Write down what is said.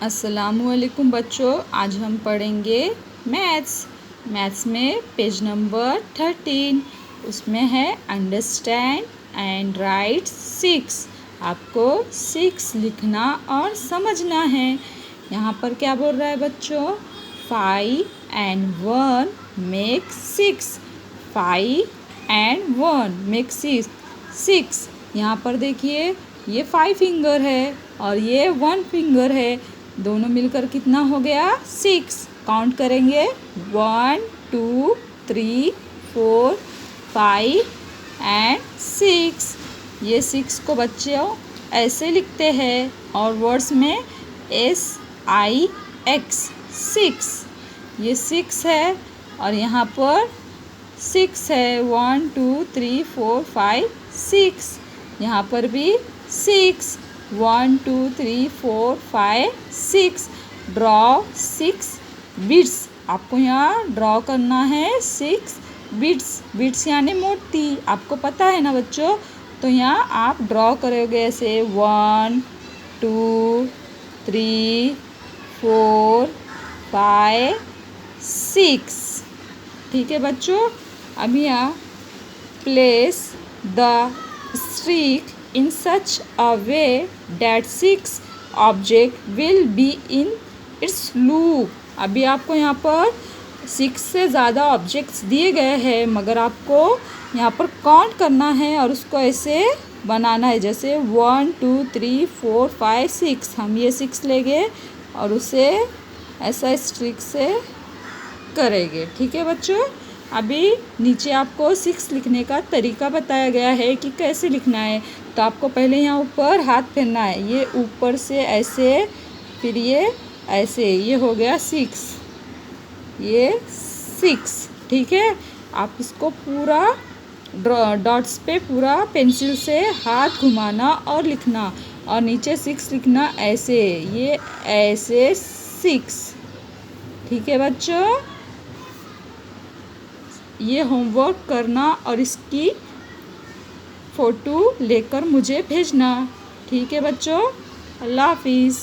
अस्सलामुअलैकुम बच्चों, आज हम पढ़ेंगे मैथ्स में पेज नंबर 13। उसमें है अंडरस्टैंड एंड राइट 6। आपको 6 लिखना और समझना है। यहाँ पर क्या बोल रहा है बच्चों? 5 and 1 make 6। 5 and 1 make 6। यहाँ पर देखिए, ये 5 फिंगर है और ये 1 फिंगर है। दोनों मिलकर कितना हो गया? 6। काउंट करेंगे 1 2 3 4 5 एंड 6। ये 6 को बच्चों ऐसे लिखते हैं और वर्ड्स में SIX 6। ये 6 है और यहाँ पर 6 है। 1 2 3 4 5 6। यहाँ पर भी 6 1 2 3 4 5 6। Draw 6 beats. आपको यहाँ ड्रॉ करना है 6 बीट्स। बीट्स यानी मूर्ति, आपको पता है ना बच्चों? तो यहाँ आप ड्रॉ करोगे ऐसे 1 2 3 4 5 6। ठीक है बच्चों। अभी यहाँ place the streak in such a way that 6 object will be in its loop। अभी आपको यहाँ पर 6 से ज़्यादा ऑब्जेक्ट्स दिए गए हैं, मगर आपको यहाँ पर काउंट करना है और उसको ऐसे बनाना है, जैसे 1 2 3 4 5 6। हम ये 6 लेंगे और उसे ऐसा स्ट्रिक से करेंगे। ठीक है बच्चों। अभी नीचे आपको 6 लिखने का तरीका बताया गया है कि कैसे लिखना है। तो आपको पहले यहाँ ऊपर हाथ फेरना है, ये ऊपर से ऐसे, फिर ये ऐसे, ये हो गया 6। ये 6। ठीक है। आप इसको पूरा डॉट्स पे पूरा पेंसिल से हाथ घुमाना और लिखना, और नीचे 6 लिखना ऐसे, ये ऐसे 6। ठीक है बच्चों। ये होमवर्क करना और इसकी फ़ोटो लेकर मुझे भेजना। ठीक है बच्चों। अल्लाह हाफिज़।